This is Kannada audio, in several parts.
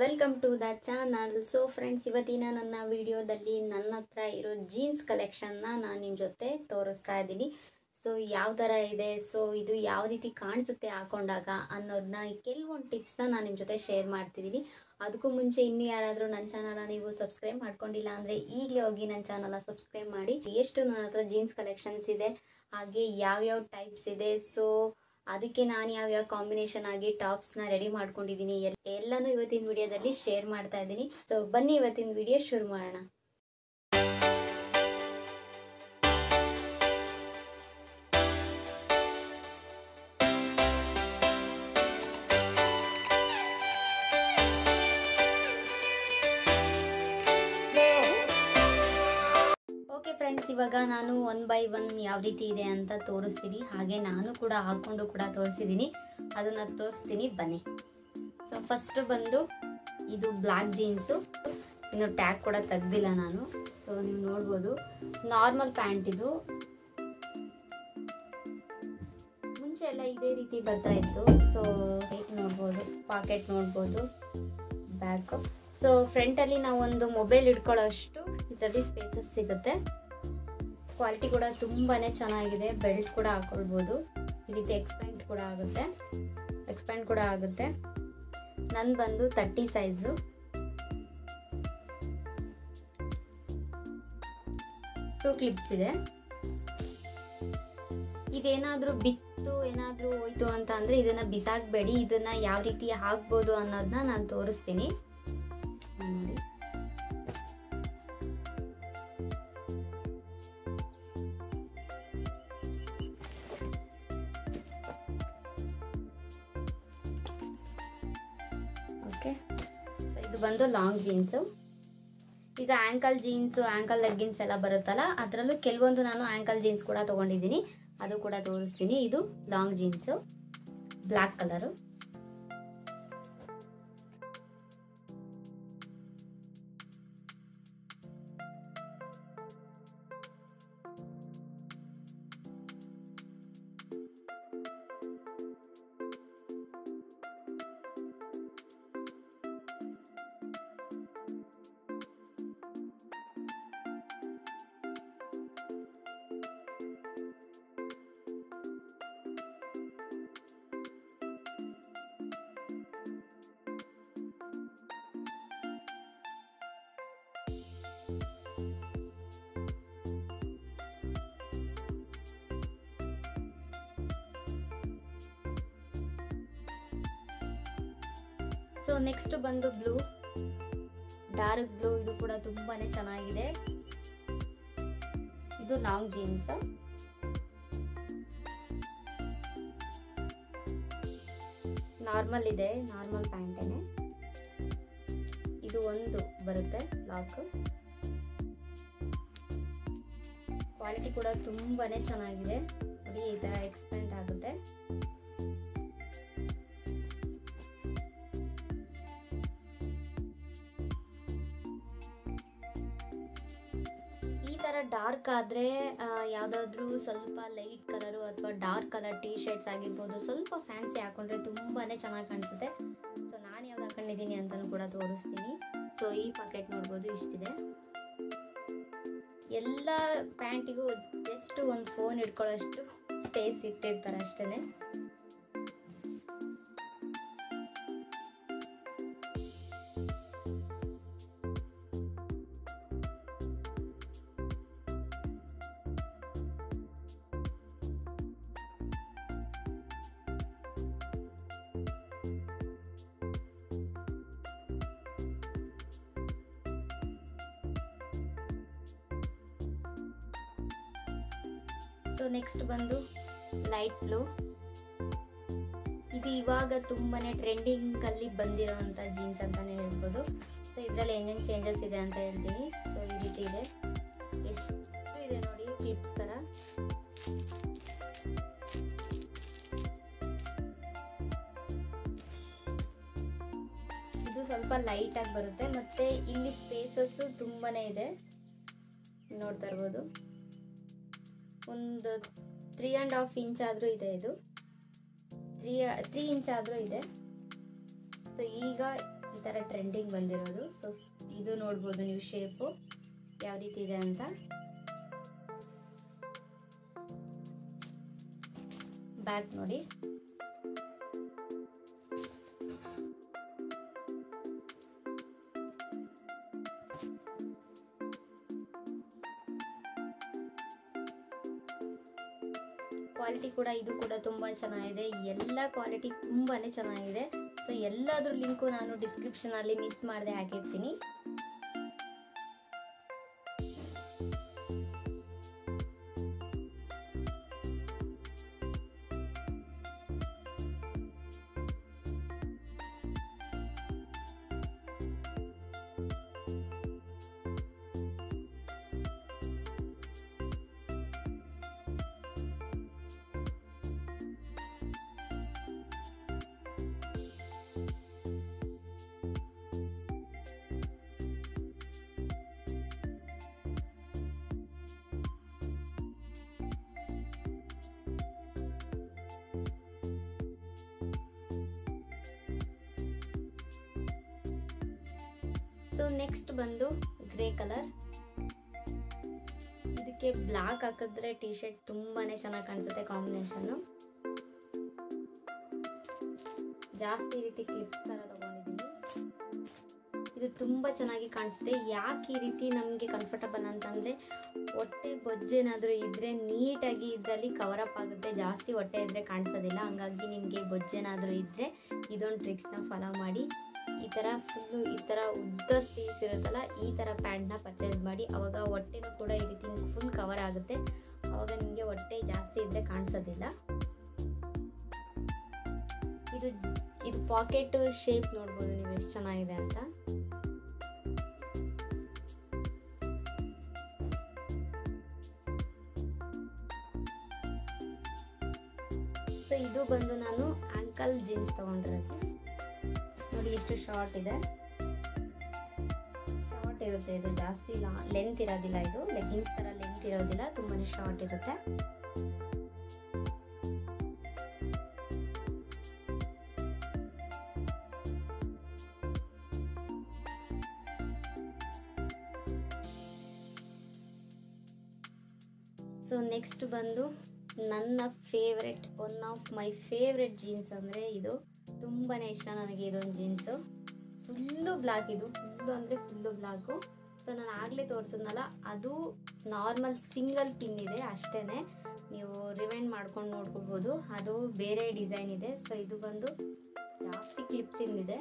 Welcome to the channel. So friends, ಇವತ್ತಿನ ನನ್ನ ವಿಡಿಯೋದಲ್ಲಿ ನನ್ನ ಹತ್ರ ಇರೋ ಜೀನ್ಸ್ ಕಲೆಕ್ಷನ್ನ ನಾನು ನಿಮ್ಮ ಜೊತೆ ತೋರಿಸ್ತಾ ಇದ್ದೀನಿ. ಸೊ ಯಾವ ಥರ ಇದೆ, ಸೊ ಇದು ಯಾವ ರೀತಿ ಕಾಣಿಸುತ್ತೆ ಹಾಕೊಂಡಾಗ ಅನ್ನೋದನ್ನ ಕೆಲವೊಂದು ಟಿಪ್ಸ್ನ ನಾನು ನಿಮ್ಮ ಜೊತೆ ಶೇರ್ ಮಾಡ್ತಿದ್ದೀನಿ. ಅದಕ್ಕೂ ಮುಂಚೆ ಇನ್ನೂ ಯಾರಾದರೂ ನನ್ನ ಚಾನಲ್ನ ನೀವು ಸಬ್ಸ್ಕ್ರೈಬ್ ಮಾಡ್ಕೊಂಡಿಲ್ಲ ಅಂದರೆ ಈಗಲೇ ಹೋಗಿ ನನ್ನ ಚಾನಲ್ನ ಸಬ್ಸ್ಕ್ರೈಬ್ ಮಾಡಿ. ಎಷ್ಟು ನನ್ನ ಹತ್ರ ಜೀನ್ಸ್ ಕಲೆಕ್ಷನ್ಸ್ ಇದೆ, ಹಾಗೆ ಯಾವ್ಯಾವ ಟೈಪ್ಸ್ ಇದೆ, ಸೊ ಅದಕ್ಕೆ ನಾನು ಯಾವ್ಯಾವ ಕಾಂಬಿನೇಷನ್ ಆಗಿ ಟಾಪ್ಸ್ನ ರೆಡಿ ಮಾಡ್ಕೊಂಡಿದ್ದೀನಿ ಎಲ್ಲನೂ ಇವತ್ತಿನ ವಿಡಿಯೋದಲ್ಲಿ ಶೇರ್ ಮಾಡ್ತಾ ಇದ್ದೀನಿ. ಸೊ ಬನ್ನಿ ಇವತ್ತಿನ ವಿಡಿಯೋ ಶುರು ಮಾಡೋಣ. ಓಕೆ ಫ್ರೆಂಡ್ಸ್, ಇವಾಗ ನಾನು 1 by 1 ಯಾವ ರೀತಿ ಇದೆ ಅಂತ ತೋರಿಸ್ತೀನಿ. ಹಾಗೆ ನಾನು ಕೂಡ ಹಾಕ್ಕೊಂಡು ಕೂಡ ತೋರಿಸಿದ್ದೀನಿ, ಅದನ್ನು ತೋರಿಸ್ತೀನಿ ಬನ್ನಿ. ಸೊ ಫಸ್ಟ್ ಬಂದು ಇದು ಬ್ಲ್ಯಾಕ್ ಜೀನ್ಸು, ಇನ್ನು ಟ್ಯಾಗ್ ಕೂಡ ತೆಗ್ದಿಲ್ಲ ನಾನು. ಸೊ ನೀವು ನೋಡ್ಬೋದು, ನಾರ್ಮಲ್ ಪ್ಯಾಂಟ್ ಇದು. ಮುಂಚೆ ಎಲ್ಲ ಇದೇ ರೀತಿ ಬರ್ತಾ ಇತ್ತು. ಸೊ ನೋಡ್ಬೋದು, ಪಾಕೆಟ್ ನೋಡ್ಬೋದು, ಬ್ಯಾಗ್. ಸೊ ಫ್ರಂಟಲ್ಲಿ ನಾವು ಒಂದು ಮೊಬೈಲ್ ಇಟ್ಕೊಳ್ಳೋ ಅಷ್ಟು ಇದರಲ್ಲಿ ಸ್ಪೇಸಸ್ ಸಿಗುತ್ತೆ. ಕ್ವಾಲಿಟಿ ಕೂಡ ತುಂಬಾ ಚೆನ್ನಾಗಿದೆ. ಬೆಲ್ಟ್ ಕೂಡ ಹಾಕೊಳ್ಬೋದು, ಈ ರೀತಿ ಎಕ್ಸ್ಪ್ಯಾಂಡ್ ಕೂಡ ಆಗುತ್ತೆ. ನನ್ನ ಬಂದು 30 ಸೈಜು. ಟೂ ಕ್ಲಿಪ್ಸ್ ಇದೆ. ಇದೇನಾದರೂ ಬಿತ್ತು, ಏನಾದರೂ ಹೋಯ್ತು ಅಂತ ಅಂದರೆ ಇದನ್ನು ಬಿಸಾಕಬೇಡಿ. ಇದನ್ನು ಯಾವ ರೀತಿ ಹಾಕ್ಬೋದು ಅನ್ನೋದನ್ನ ನಾನು ತೋರಿಸ್ತೀನಿ ನೋಡಿ. ಓಕೆ, ಇದು ಬಂದು ಲಾಂಗ್ ಜೀನ್ಸು. ಈಗ ಆ್ಯಂಕಲ್ ಜೀನ್ಸು, ಆ್ಯಂಕಲ್ ಲೆಗ್ಗಿನ್ಸ್ ಎಲ್ಲ ಬರುತ್ತಲ್ಲ, ಅದರಲ್ಲೂ ಕೆಲವೊಂದು ನಾನು ಆ್ಯಂಕಲ್ ಜೀನ್ಸ್ ಕೂಡ ತೊಗೊಂಡಿದ್ದೀನಿ, ಅದು ಕೂಡ ತೋರಿಸ್ತೀನಿ. ಇದು long jeans, black colour. So next ಬಂದು ಬ್ಲೂ, ಡಾರ್ಕ್ ಬ್ಲೂ. ಇದು ಕೂಡ ತುಂಬಾನೇ ಚೆನ್ನಾಗಿದೆ. ಇದು ಲಾಂಗ್ ಜೀನ್ಸ್. ನಾರ್ಮಲ್ ಇದೆ, ನಾರ್ಮಲ್ ಪ್ಯಾಂಟೇನೆ. ಇದು ಒಂದು ಬರುತ್ತೆ ಲಾಕ್. ಕ್ವಾಲಿಟಿ ಕೂಡ ತುಂಬಾನೇ ಚೆನ್ನಾಗಿದೆ ನೋಡಿ, ಈ ತರ ಎಕ್ಸ್ಪೆಂಡ್ ಆಗುತ್ತೆ. ಡಾರ್ಕ್ ಆದರೆ ಯಾವುದಾದ್ರೂ ಸ್ವಲ್ಪ ಲೈಟ್ ಕಲರು ಅಥವಾ ಡಾರ್ಕ್ ಕಲರ್ ಟೀ ಶರ್ಟ್ಸ್ ಆಗಿರ್ಬೋದು, ಸ್ವಲ್ಪ ಫ್ಯಾನ್ಸಿ ಹಾಕೊಂಡ್ರೆ ತುಂಬಾ ಚೆನ್ನಾಗಿ ಕಾಣಿಸುತ್ತೆ. ಸೊ ನಾನು ಯಾವ್ದು ಹಾಕೊಂಡಿದ್ದೀನಿ ಅಂತಲೂ ಕೂಡ ತೋರಿಸ್ತೀನಿ. ಸೊ ಈ ಪಾಕೆಟ್ ನೋಡ್ಬೋದು, ಇಷ್ಟಿದೆ. ಎಲ್ಲ ಪ್ಯಾಂಟಿಗೂ ಜಸ್ಟ್ ಒಂದು ಫೋನ್ ಇಟ್ಕೊಳ್ಳೋಷ್ಟು ಸ್ಪೇಸ್ ಇಟ್ಟಿರ್ತಾರೆ ಅಷ್ಟೇ. ಸೊ ನೆಕ್ಸ್ಟ್ ಬಂದು ಲೈಟ್ ಬ್ಲೂ. ಇದು ಇವಾಗ ತುಂಬಾನೇ ಟ್ರೆಂಡಿಂಗ್ ಅಲ್ಲಿ ಬಂದಿರೋಂಥ ಜೀನ್ಸ್ ಅಂತಾನೆ ಹೇಳ್ಬೋದು. ಸೊ ಇದರಲ್ಲಿ ಹೆಂಗೆ ಚೇಂಜಸ್ ಇದೆ ಅಂತ ಹೇಳ್ತೀನಿ. ಸೊ ಈ ರೀತಿ ಇದೆ, ಎಷ್ಟು ಇದೆ ನೋಡಿ, ಕ್ಲಿಪ್ಸ್ ತರ. ಇದು ಸ್ವಲ್ಪ ಲೈಟ್ ಆಗಿ ಬರುತ್ತೆ, ಮತ್ತೆ ಇಲ್ಲಿ ಸ್ಪೇಸಸ್ ತುಂಬಾನೇ ಇದೆ, ನೋಡ್ತಾ ಇರ್ಬೋದು. ಒಂದು 3.5 ಇಂಚ್ ಆದರೂ ಇದೆ, ಇದು 3 ಇಂಚ್ ಆದರೂ ಇದೆ. ಸೊ ಈಗ ಥರ ಟ್ರೆಂಡಿಂಗ್ ಬಂದಿರೋದು. ಸೊ ಇದು ನೋಡ್ಬೋದು ನೀವು ಶೇಪು ಯಾವ ರೀತಿ ಇದೆ ಅಂತ. ಬ್ಯಾಕ್ ನೋಡಿ, ಕ್ವಾಲಿಟಿ ಕೂಡ ಇದು ಕೂಡ ತುಂಬ ಚೆನ್ನಾಗಿದೆ. ಎಲ್ಲ ಕ್ವಾಲಿಟಿ ತುಂಬಾ ಚೆನ್ನಾಗಿದೆ. ಸೊ ಎಲ್ಲಾದ್ರೂ ಲಿಂಕು ನಾನು ಡಿಸ್ಕ್ರಿಪ್ಷನಲ್ಲಿ ಮಿಸ್ ಮಾಡದೆ ಹಾಕಿರ್ತೀನಿ. ಸೊ ನೆಕ್ಸ್ಟ್ ಬಂದು ಗ್ರೇ ಕಲರ್. ಇದಕ್ಕೆ ಬ್ಲಾಕ್ ಹಾಕಿದ್ರೆ ಟಿ ಶರ್ಟ್ ತುಂಬಾನೇ ಚೆನ್ನಾಗಿ ಕಾಣಿಸುತ್ತೆ ಕಾಂಬಿನೇಷನ್ನು. ಜಾಸ್ತಿ ರೀತಿ ಕ್ಲಿಪ್ಸ್ ತರ ತಗೊಂಡಿದ್ದೀನಿ. ಇದು ತುಂಬ ಚೆನ್ನಾಗಿ ಕಾಣಿಸುತ್ತೆ. ಯಾಕೆ ಈ ರೀತಿ ನಮಗೆ ಕಂಫರ್ಟಬಲ್ ಅಂತಂದರೆ ಹೊಟ್ಟೆ ಬೊಜ್ಜೇನಾದರೂ ಇದ್ದರೆ ನೀಟಾಗಿ ಇದರಲ್ಲಿ ಕವರ್ ಅಪ್ ಆಗುತ್ತೆ. ಜಾಸ್ತಿ ಹೊಟ್ಟೆ ಇದ್ದರೆ ಕಾಣಿಸೋದಿಲ್ಲ. ಹಂಗಾಗಿ ನಿಮಗೆ ಬೊಜ್ಜೇನಾದರೂ ಇದ್ದರೆ ಇದೊಂದು ಟ್ರಿಕ್ಸ್ನ ಫಾಲೋ ಮಾಡಿ. ಈ ಥರ ಫುಲ್ಲು ಈ ಥರ ಉದ್ದ ಸ್ಲೀವ್ಸ್ ಇರುತ್ತಲ್ಲ, ಈ ಥರ ಪ್ಯಾಂಟ್ನ ಪರ್ಚೇಸ್ ಮಾಡಿ. ಆವಾಗ ಹೊಟ್ಟೆನೂ ಕೂಡ ಈ ರೀತಿ ಫುಲ್ ಕವರ್ ಆಗುತ್ತೆ. ಆವಾಗ ನಿಮಗೆ ಹೊಟ್ಟೆ ಜಾಸ್ತಿ ಇದ್ದರೆ ಕಾಣಿಸೋದಿಲ್ಲ. ಇದು ಪಾಕೆಟ್ ಶೇಪ್ ನೋಡ್ಬೋದು ನೀವು ಎಷ್ಟು ಚೆನ್ನಾಗಿದೆ ಅಂತ. ಸೊ ಇದು ಬಂದು ನಾನು ಆಂಕಲ್ ಜೀನ್ಸ್ ತಗೊಂಡಿರೋದು. ನೋಡಿ ಎಷ್ಟು ಶಾರ್ಟ್ ಇದೆ. ಶಾರ್ಟ್ ಇರುತ್ತೆ ಇದು, ಜಾಸ್ತಿ ಲೆಂತ್ ಇರೋದಿಲ್ಲ. ಇದು ಲೆಗ್ಗಿನ್ಸ್ ಥರ ಲೆಂತ್ ಇರೋದಿಲ್ಲ, ತುಂಬಾ ಶಾರ್ಟ್ ಇರುತ್ತೆ. ಸೊ ನೆಕ್ಸ್ಟ್ ಬಂದು ನನ್ನ favourite, one of my favourite jeans ಅಂದರೆ ಇದು. ತುಂಬಾ ಇಷ್ಟ ನನಗೆ ಇದೊಂದು ಜೀನ್ಸು. ಫುಲ್ಲು ಬ್ಲಾಕ್, ಇದು ಫುಲ್ಲು ಅಂದರೆ ಫುಲ್ಲು ಬ್ಲಾಕು. ಸೊ ನಾನು ಆಗಲೇ ತೋರಿಸಿದ್ನಲ್ಲ, ಅದು ನಾರ್ಮಲ್ ಸಿಂಗಲ್ ಪಿನ್ ಇದೆ ಅಷ್ಟೇ. ನೀವು ರಿವೈಂಡ್ ಮಾಡ್ಕೊಂಡು ನೋಡ್ಕೊಳ್ಬೋದು. ಅದು ಬೇರೆ ಡಿಸೈನ್ ಇದೆ. ಸೊ ಇದು ಬಂದು ಜಾಸ್ತಿ ಕ್ಲಿಪ್ಸಿಂದಿದೆ.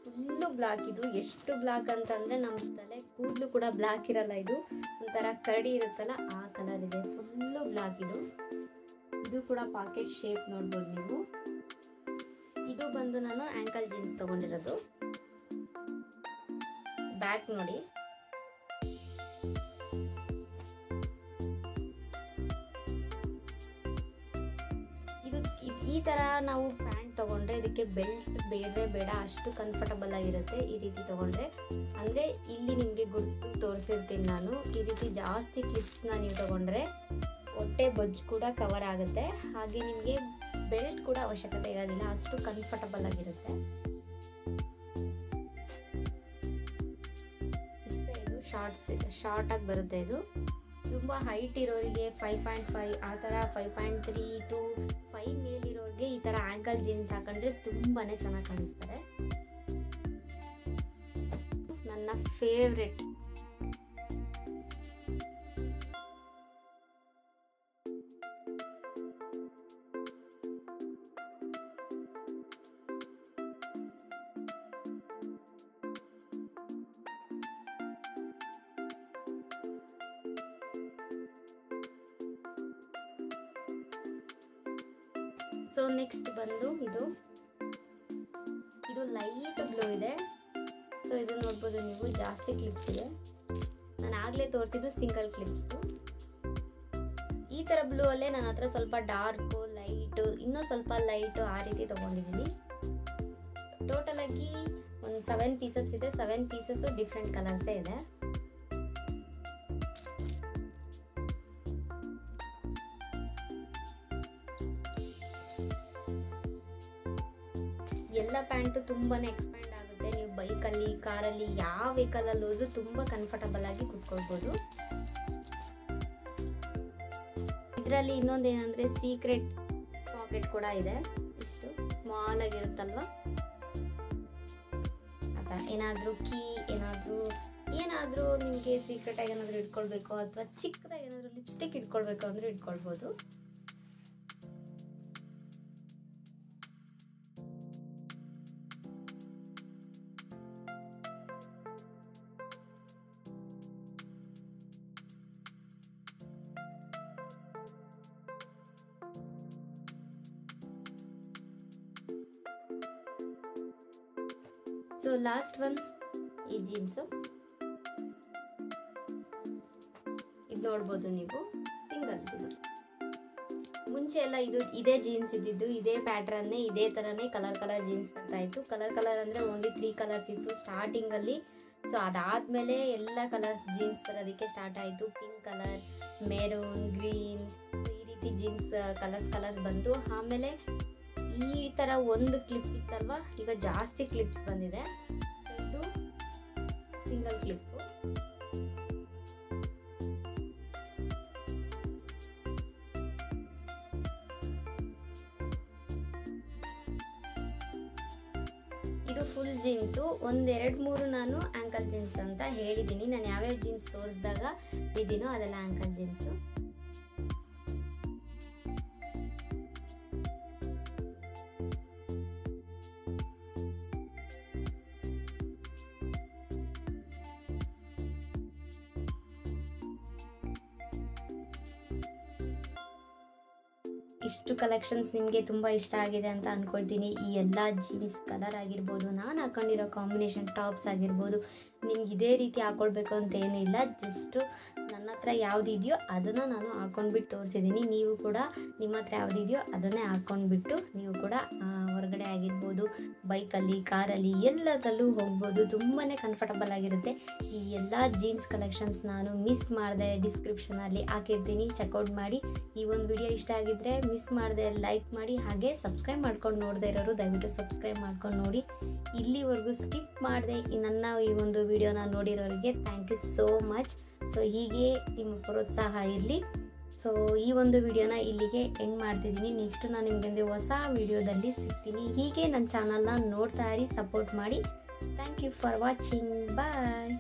Full block. ಇದು ಎಷ್ಟು ಬ್ಲಾಕ್ ಅಂತಂದರೆ ನಮ್ಮ ತಲೆ ಕೂದಲು ಕೂಡ ಬ್ಲಾಕ್ ಇರಲ್ಲ. ಇದು ಒಂಥರ ಕರಡಿ ಇರುತ್ತಲ್ಲ ಆ ಕಲರ್ ಇದೆ. ಫುಲ್ಲು ಬ್ಲಾಕ್ ಇದು. ಇದು ಕೂಡ ಪಾಕೆಟ್ ಶೇಪ್ ನೋಡ್ಬೋದು ನೀವು. ಇದು ಬಂದು ನಾನು ಆಂಕಲ್ ಜೀನ್ಸ್ ತಗೊಂಡಿರೋದು. ಬ್ಯಾಕ್ ನೋಡಿ, ಇದು ಈ ತರ ನಾವು ಪ್ಯಾಂಟ್ ತಗೊಂಡ್ರೆ ಇದಕ್ಕೆ ಬೆಲ್ಟ್ ಬೇಡವೇ ಬೇಡ, ಅಷ್ಟು ಕಂಫರ್ಟಬಲ್ ಆಗಿರುತ್ತೆ ಈ ರೀತಿ ತಗೊಂಡ್ರೆ. ಅಂದ್ರೆ ಇಲ್ಲಿ ನಿಮಗೆ ಗುರ್ತು ತೋರಿಸಿರ್ತೀನಿ ನಾನು. ಈ ರೀತಿ ಜಾಸ್ತಿ ಕ್ಲಿಪ್ಸ್ನ ನೀವು ತಗೊಂಡ್ರೆ ಹೊಟ್ಟೆ ಬೊಜ್ಜು ಕೂಡ ಕವರ್ ಆಗುತ್ತೆ. ಹಾಗೆ ನಿಮಗೆ ಬೆಲ್ಟ್ ಕೂಡ ಅವಶ್ಯಕತೆ ಇರೋದಿಲ್ಲ, ಅಷ್ಟು ಕಂಫರ್ಟಬಲ್ ಆಗಿರುತ್ತೆ. ಇಷ್ಟೇ. ಇದು ಶಾರ್ಟ್ ಆಗಿ ಬರುತ್ತೆ. ಇದು ತುಂಬ ಹೈಟ್ ಇರೋರಿಗೆ 5.5 ಆ ಥರ 5.3 to 5 ಮೇಲಿರೋರಿಗೆ ಈ ಥರ ಆಂಕಲ್ ಜೀನ್ಸ್ ಹಾಕೊಂಡ್ರೆ ತುಂಬಾ ಚೆನ್ನಾಗಿ ಕಾಣಿಸ್ತಾರೆ. ನನ್ನ ಫೇವ್ರೆಟ್. ಸೊ ನೆಕ್ಸ್ಟ್ ಬಂದು ಇದು ಲೈಟ್ ಬ್ಲೂ ಇದೆ. ಸೊ ಇದು ನೋಡ್ಬೋದು ನೀವು, ಜಾಸ್ತಿ ಕ್ಲಿಪ್ಸ್ ಇದೆ. ನಾನು ಆಗಲೇ ತೋರಿಸಿದ್ದು ಸಿಂಗಲ್ ಕ್ಲಿಪ್ಸು. ಈ ಥರ ಬ್ಲೂ ಅಲ್ಲೇ ನನ್ನ ಹತ್ರ ಸ್ವಲ್ಪ ಡಾರ್ಕು, ಲೈಟು, ಇನ್ನೂ ಸ್ವಲ್ಪ ಲೈಟು ಆ ರೀತಿ ತೊಗೊಂಡಿದ್ದೀನಿ. ಟೋಟಲ್ ಆಗಿ ಒಂದು 7 ಪೀಸಸ್ ಇದೆ. 7 ಪೀಸಸ್ಸು ಡಿಫ್ರೆಂಟ್ ಕಲರ್ಸೇ ಇದೆ. ತುಂಬಾ ಎಕ್ಸ್ಪ್ಯಾಂಡ್ ಆಗುತ್ತೆ. ನೀವು ಬೈಕಲ್ಲಿ, ಕಾರಲ್ಲಿ, ಯಾವ ವೆಹಿಕಲಲ್ಲಿ ಹೋದ್ರೂ ತುಂಬ ಕಂಫರ್ಟಬಲ್ ಆಗಿ ಕೂತ್ಕೊಳ್ಬೋದು. ಇದರಲ್ಲಿ ಇನ್ನೊಂದೇನೆಂದರೆ ಸೀಕ್ರೆಟ್ ಪಾಕೆಟ್ ಕೂಡ ಇದೆ. ಇಷ್ಟು ಸ್ಮಾಲ್ ಆಗಿರುತ್ತಲ್ವ, ಅಥವಾ ಏನಾದರೂ ಕೀ, ಏನಾದರೂ ನಿಮಗೆ ಸೀಕ್ರೆಟಾಗಿ ಏನಾದರೂ ಇಟ್ಕೊಳ್ಬೇಕು ಅಥವಾ ಚಿಕ್ಕದಾಗಿ ಏನಾದರೂ ಲಿಪ್ಸ್ಟಿಕ್ ಇಟ್ಕೊಳ್ಬೇಕು ಅಂದರೆ ಇಟ್ಕೊಳ್ಬೋದು. ಸೊ ಲಾಸ್ಟ್ ಒನ್ ಈ ಜೀನ್ಸು. ಇದು ನೋಡ್ಬೋದು ನೀವು, ಸಿಂಗಲ್. ಮುಂಚೆ ಎಲ್ಲ ಇದೇ ಜೀನ್ಸ್ ಇದ್ದಿದ್ದು, ಇದೇ ಪ್ಯಾಟ್ರನ್ನೇ, ಇದೇ ಥರನೇ ಕಲರ್ ಜೀನ್ಸ್ ಬರ್ತಾ ಇತ್ತು. ಕಲರ್ ಅಂದರೆ ಓನ್ಲಿ 3 ಕಲರ್ಸ್ ಇತ್ತು ಸ್ಟಾರ್ಟಿಂಗಲ್ಲಿ. ಸೊ ಅದಾದಮೇಲೆ ಎಲ್ಲ ಕಲರ್ಸ್ ಜೀನ್ಸ್ ಬರೋದಕ್ಕೆ ಸ್ಟಾರ್ಟ್ ಆಯಿತು. Pink colour, maroon, green, so ಈ ರೀತಿ ಜೀನ್ಸ್ ಕಲರ್ಸ್ ಬಂತು. ಆಮೇಲೆ ಈ ಥರ ಒಂದು ಕ್ಲಿಪ್ ಇತ್ತಲ್ವ, ಈಗ ಜಾಸ್ತಿ ಕ್ಲಿಪ್ಸ್ ಬಂದಿದೆ. ಇದು ಸಿಂಗಲ್ ಕ್ಲಿಪ್ಪು. ಇದು ಫುಲ್ ಜೀನ್ಸು. 1, 2, 3 ನಾನು ಆ್ಯಂಕಲ್ ಜೀನ್ಸ್ ಅಂತ ಹೇಳಿದ್ದೀನಿ. ನಾನು ಯಾವ್ಯಾವ ಜೀನ್ಸ್ ತೋರಿಸಿದಾಗ ಇದೀನೋ ಅದೆಲ್ಲ ಆ್ಯಂಕಲ್ ಜೀನ್ಸು. ಇಷ್ಟು ಕಲೆಕ್ಷನ್ಸ್ ನಿಮಗೆ ತುಂಬ ಇಷ್ಟ ಆಗಿದೆ ಅಂತ ಅಂದ್ಕೊಳ್ತೀನಿ. ಈ ಎಲ್ಲ ಜೀನ್ಸ್ ಕಲರ್ ಆಗಿರ್ಬೋದು, ನಾನು ಹಾಕೊಂಡಿರೋ ಕಾಂಬಿನೇಷನ್ ಟಾಪ್ಸ್ ಆಗಿರ್ಬೋದು, ನಿಮ್ಗೆ ಇದೇ ರೀತಿ ಹಾಕ್ಕೊಳ್ಬೇಕು ಅಂತ ಏನಿಲ್ಲ. ಜಸ್ಟು ನನ್ನ ಹತ್ರ ಯಾವುದಿದೆಯೋ ಅದನ್ನು ನಾನು ಹಾಕ್ಕೊಂಡ್ಬಿಟ್ಟು ತೋರಿಸಿದ್ದೀನಿ. ನೀವು ಕೂಡ ನಿಮ್ಮ ಹತ್ರ ಯಾವುದಿದೆಯೋ ಅದನ್ನೇ ಹಾಕ್ಕೊಂಡ್ಬಿಟ್ಟು ನೀವು ಕೂಡ ಹೊರಗಡೆ ಆಗಿರ್ಬೋದು, ಬೈಕಲ್ಲಿ, ಕಾರಲ್ಲಿ, ಎಲ್ಲದರಲ್ಲೂ ಹೋಗ್ಬೋದು. ತುಂಬಾ ಕಂಫರ್ಟಬಲ್ ಆಗಿರುತ್ತೆ. ಈ ಎಲ್ಲ ಜೀನ್ಸ್ ಕಲೆಕ್ಷನ್ಸ್ ನಾನು ಮಿಸ್ ಮಾಡಿದೆ ಡಿಸ್ಕ್ರಿಪ್ಷನಲ್ಲಿ ಹಾಕಿರ್ತೀನಿ, ಚೆಕ್ಔಟ್ ಮಾಡಿ. ಈ ಒಂದು ವಿಡಿಯೋ ಇಷ್ಟ ಆಗಿದ್ದರೆ ಮಿಸ್ ಮಾಡಿದೆ ಲೈಕ್ ಮಾಡಿ. ಹಾಗೆ ಸಬ್ಸ್ಕ್ರೈಬ್ ಮಾಡ್ಕೊಂಡು ನೋಡದೇ ಇರೋರು ದಯವಿಟ್ಟು ಸಬ್ಸ್ಕ್ರೈಬ್ ಮಾಡ್ಕೊಂಡು ನೋಡಿ. ಇಲ್ಲಿವರೆಗೂ ಸ್ಕಿಪ್ ಮಾಡಿದೆ ನನ್ನ ಈ ಒಂದು ವಿಡಿಯೋನ ನೋಡಿರೋರಿಗೆ thank you so much. So ಹೀಗೆ ನಿಮ್ಮ ಪ್ರೋತ್ಸಾಹ ಇರಲಿ. ಸೊ ಈ ಒಂದು ವಿಡಿಯೋನ ಇಲ್ಲಿಗೆ ಎಂಡ್ ಮಾಡ್ತಿದ್ದೀನಿ. ನೆಕ್ಸ್ಟ್ ನಾನು ನಿಮಗೆ ಹೊಸ ವಿಡಿಯೋದಲ್ಲಿ ಸಿಗ್ತೀನಿ. ಹೀಗೆ ನನ್ನ ಚಾನಲ್ನ ನೋಡ್ತಾ ಇರಿ, ಸಪೋರ್ಟ್ ಮಾಡಿ. Thank you for watching. Bye.